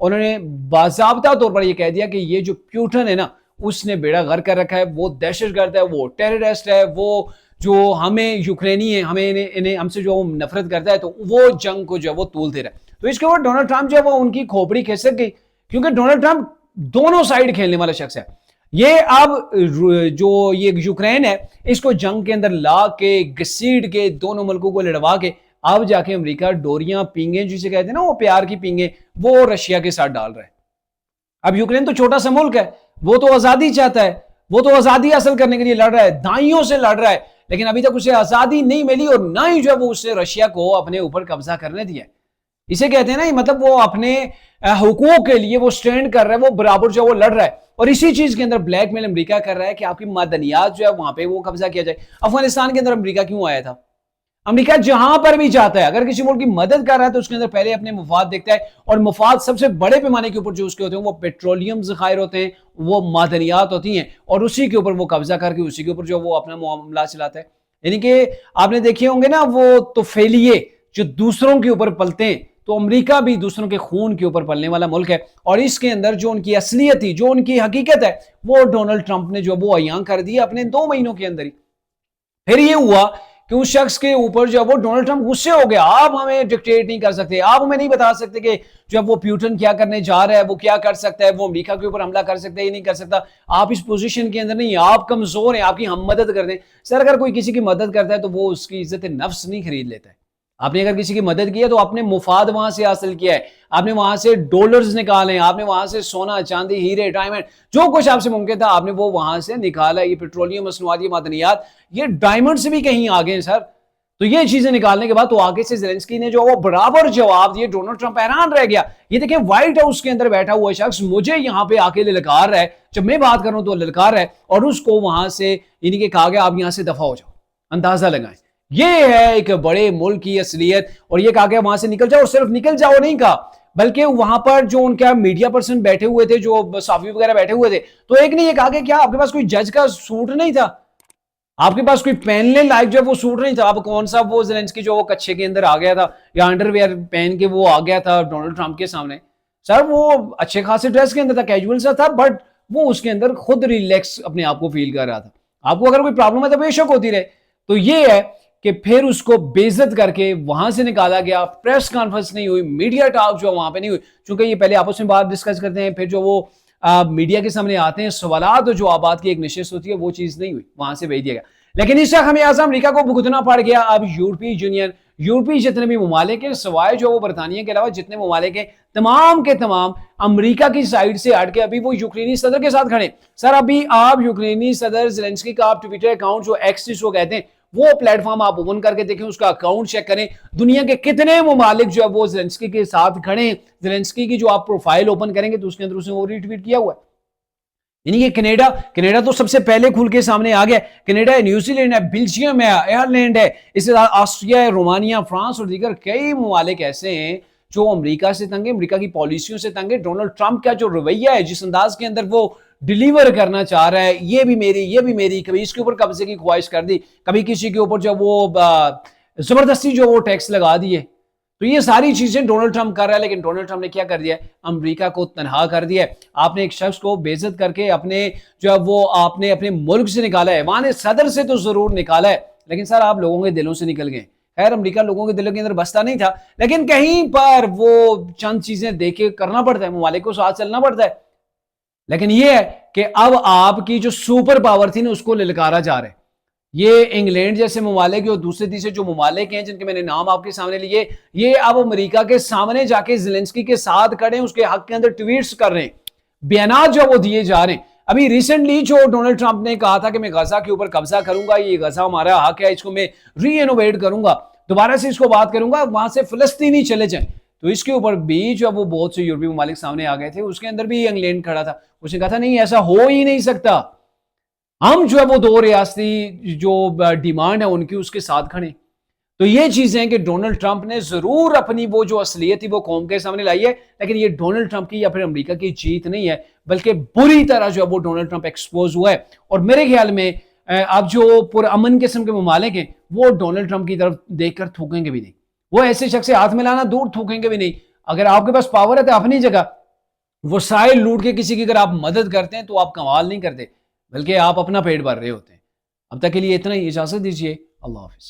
انہوں نے باضابطہ طور پر یہ کہہ دیا کہ یہ جو پیوٹن ہے نا اس نے بیڑا غرق کر رکھا ہے, وہ دہشت گرد ہے, وہ ٹیررسٹ ہے, وہ جو ہمیں یوکرینی ہے, ہمیں ہم سے جو نفرت کرتا ہے, تو وہ جنگ کو جو ہے وہ طولتے رہے. تو اس کے اوپر ڈونلڈ ٹرمپ جو ہے وہ ان کی کھوپڑی کھسک گئی, کیونکہ ڈونلڈ ٹرمپ دونوں سائیڈ کھیلنے والا شخص ہے. یہ اب جو یہ یوکرین ہے اس کو جنگ کے اندر لا کے گھسیٹ کے دونوں ملکوں کو لڑوا کے اب جا کے امریکہ ڈوریاں پینگیں جسے کہتے ہیں نا, وہ پیار کی پینگیں, وہ رشیا کے ساتھ ڈال رہا ہے. اب یوکرین تو چھوٹا سا ملک ہے, وہ تو آزادی چاہتا ہے, وہ تو آزادی حاصل کرنے کے لیے لڑ رہا ہے, دائیوں سے لڑ رہا ہے, لیکن ابھی تک اسے آزادی نہیں ملی اور نہ ہی جو ہے وہ اسے رشیا کو اپنے اوپر قبضہ کرنے دیا ہے. اسے کہتے ہیں نا, مطلب وہ اپنے حقوق کے لیے وہ سٹینڈ کر رہا ہے, وہ برابر جو ہے وہ لڑ رہا ہے, اور اسی چیز کے اندر بلیک میل امریکہ کر رہا ہے کہ آپ کی معدنیات جو ہے وہاں پہ وہ قبضہ کیا جائے. افغانستان کے اندر امریکہ کیوں آیا تھا؟ امریکہ جہاں پر بھی چاہتا ہے, اگر کسی ملک کی مدد کر رہا ہے تو اس کے اندر پہلے اپنے مفاد دیکھتا ہے, اور مفاد سب سے بڑے پیمانے کے اوپر جو اس کے ہوتے ہیں وہ پیٹرولیم ذخائر ہوتے ہیں, وہ معدنیات ہوتی ہیں, اور اسی کے اوپر وہ قبضہ کر کے اسی کے اوپر جو وہ اپنا معاملہ چلاتا ہے. یعنی کہ آپ نے دیکھے ہوں گے نا وہ توفیلیے جو دوسروں کے اوپر پلتے ہیں, تو امریکہ بھی دوسروں کے خون کے اوپر پلنے والا ملک ہے, اور اس کے اندر جو ان کی اصلیت تھی, جو ان کی حقیقت ہے, وہ ڈونلڈ ٹرمپ نے جو وہ عیاں کر دی اپنے 2 مہینوں کے اندر ہی. پھر یہ ہوا کہ اس شخص کے اوپر جو وہ ڈونلڈ ٹرمپ غصے ہو گیا, آپ ہمیں ڈکٹیٹ نہیں کر سکتے, آپ ہمیں نہیں بتا سکتے کہ جب وہ پیوٹن کیا کرنے جا رہا ہے, وہ کیا کر سکتا ہے, وہ امریکہ کے اوپر حملہ کر سکتا ہے یا نہیں کر سکتا, آپ اس پوزیشن کے اندر نہیں, آپ کمزور ہیں, آپ کی ہم مدد کر دیں. سر اگر کوئی کسی کی مدد کرتا ہے تو وہ اس کی عزت نفس نہیں خرید لیتا ہے. آپ نے اگر کسی کی مدد کی ہے تو آپ نے مفاد وہاں سے حاصل کیا ہے, آپ نے وہاں سے ڈالرز نکالے ہیں, آپ نے وہاں سے سونا چاندی ہیرے ڈائمنڈ جو کچھ آپ سے ممکن تھا آپ نے وہ وہاں سے نکالا. یہ پیٹرولیم مصنوعات, یہ معدنیات, یہ ڈائمنڈ سے بھی کہیں آگے ہیں سر. تو یہ چیزیں نکالنے کے بعد تو آگے سے زیلنسکی نے جو وہ برابر جواب دیے. ڈونلڈ ٹرمپ حیران رہ گیا. یہ دیکھیں وائٹ ہاؤس کے اندر بیٹھا ہوا شخص مجھے یہاں پہ آ کے للکار رہا ہے, جب میں بات کر رہا ہوں تو للکار رہا ہے, اور اس کو وہاں سے یعنی کہ کہا گیا آپ یہاں سے دفع ہو جاؤ. اندازہ لگائیں, یہ ہے ایک بڑے ملک کی اصلیت. اور یہ کہا گیا وہاں سے نکل جاؤ, اور صرف نکل جاؤ نہیں کہا, بلکہ وہاں پر جو ان کا میڈیا پرسن بیٹھے ہوئے تھے, جو صحافی وغیرہ بیٹھے ہوئے تھے, تو ایک نے یہ کہا کہ کیا آپ کے پاس کوئی جج کا سوٹ نہیں تھا, آپ کے پاس کوئی پہننے لائق جو وہ سوٹ نہیں تھا؟ اب کون سا وہ زیلنسکی جو وہ کچھے کے اندر آ گیا تھا یا انڈر ویئر پہن کے وہ آ گیا تھا ڈونلڈ ٹرمپ کے سامنے. سر وہ اچھے خاصے ڈریس کے اندر تھا, کیجول سا تھا, بٹ وہ اس کے اندر خود ریلیکس اپنے آپ کو فیل کر رہا تھا. آپ کو اگر کوئی پرابلم ہے تو بے شک ہوتی رہے. تو یہ ہے کہ پھر اس کو بے عزت کر کے وہاں سے نکالا گیا, پریس کانفرنس نہیں ہوئی, میڈیا ٹاک جو وہاں پہ نہیں ہوئی, چونکہ یہ پہلے آپس میں بات ڈسکس کرتے ہیں, پھر جو وہ میڈیا کے سامنے آتے ہیں, سوالات اور جوابات کی ایک نشست ہوتی ہے, وہ چیز نہیں ہوئی, وہاں سے بھیج دیا گیا. لیکن اس وقت ہمیں ایسا امریکہ کو بھگتنا پڑ گیا. اب یورپی یونین, یورپی جتنے بھی ممالک ہیں سوائے جو وہ برطانیہ کے علاوہ جتنے ممالک ہیں, تمام کے تمام امریکہ کی سائیڈ سے ہٹ کے ابھی وہ یوکرینی صدر کے ساتھ کھڑے. سر ابھی آپ یوکرینی صدر زیلنسکی کا آپ ٹویٹر اکاؤنٹ جو ایکس جس کو کہتے ہیں وہ پلیٹ فارم آپ اوپن کر کے دیکھیں, اس کا اکاؤنٹ چیک کریں, دنیا کے کتنے ممالک جو ہے وہ زیلنسکی کے ساتھ کھڑے ہیں. زیلنسکی کی جو آپ پروفائل اوپن کریں گے تو اس کے اندر اس نے وہ ری ٹویٹ کیا ہوا ہے. یعنی کہ کینیڈا تو سب سے پہلے کھل کے سامنے آ گیا. کینیڈا ہے, نیوزی لینڈ ہے, بیلجیم ہے, ایئرلینڈ ہے, اس کے ساتھ آسٹریا ہے, رومانیہ, فرانس اور دیگر کئی ممالک ایسے ہیں جو امریکہ سے تنگ ہے, امریکہ کی پالیسیوں سے تنگ ہے. ڈونلڈ ٹرمپ کا جو رویہ ہے, جس انداز کے اندر وہ ڈیلیور کرنا چاہ رہا ہے, یہ بھی میری, کبھی اس کے اوپر قبضے کی خواہش کر دی, کبھی کسی کے اوپر جو وہ زبردستی جو وہ ٹیکس لگا دیے. تو یہ ساری چیزیں ڈونلڈ ٹرمپ کر رہا ہے. لیکن ڈونلڈ ٹرمپ نے کیا کر دیا ہے؟ امریکہ کو تنہا کر دیا ہے. آپ نے ایک شخص کو بے عزت کر کے اپنے جو ہے وہ آپ نے اپنے ملک سے نکالا ہے, وہاں نے صدر سے تو ضرور نکالا ہے, لیکن سر آپ لوگوں کے دلوں سے نکل گئے. خیر امریکہ لوگوں کے دلوں کے اندر بستا نہیں تھا, لیکن کہیں پر وہ چند چیزیں دیکھ کے کرنا پڑتا ہے, ممالک کو ساتھ چلنا پڑتا ہے. لیکن یہ ہے کہ اب آپ کی جو سپر پاور تھی نا اس کو للکارا جا رہا ہے. یہ انگلینڈ جیسے ممالک اور دوسرے تیسرے جو ممالک ہیں جن کے میں نے نام آپ کے سامنے لیے, یہ اب امریکہ کے سامنے جا کے زیلنسکی کے ساتھ کھڑے ہیں, اس کے حق کے اندر ٹویٹس کر رہے ہیں, بیانات جو وہ دیے جا رہے ہیں. ابھی ریسنٹلی جو ڈونلڈ ٹرمپ نے کہا تھا کہ میں غزہ کے اوپر قبضہ کروں گا, یہ غزہ ہمارا حق ہے, اس کو میں ری انوویٹ کروں گا, دوبارہ سے اس کو بات کروں گا, وہاں سے فلسطینی چلے جائیں. تو اس کے اوپر بھی جو وہ بہت سے یورپی ممالک سامنے آ گئے تھے, اس کے اندر بھی انگلینڈ کھڑا تھا, اس نے کہا تھا نہیں ایسا ہو ہی نہیں سکتا, ہم جو ہے وہ 2 ریاستی جو ڈیمانڈ ہے ان کی اس کے ساتھ کھڑے. تو یہ چیزیں کہ ڈونلڈ ٹرمپ نے ضرور اپنی وہ جو اصلیت تھی وہ قوم کے سامنے لائی ہے, لیکن یہ ڈونلڈ ٹرمپ کی یا پھر امریکہ کی جیت نہیں ہے, بلکہ بری طرح جو ہے وہ ڈونلڈ ٹرمپ ایکسپوز ہوا ہے. اور میرے خیال میں اب جو پرامن قسم کے ممالک ہیں وہ ڈونلڈ ٹرمپ کی طرف دیکھ کر تھوکیں گے بھی نہیں, وہ ایسے شخص سے ہاتھ ملانا دور تھوکیں گے بھی نہیں. اگر آپ کے پاس پاور ہے تو اپنی جگہ, وسائل لوٹ کے کسی کی اگر آپ مدد کرتے ہیں تو آپ کمال نہیں کرتے، بلکہ آپ اپنا پیٹ بھر رہے ہوتے ہیں۔ اب تک کے لیے اتنا ہی، اجازت دیجیے، اللہ حافظ۔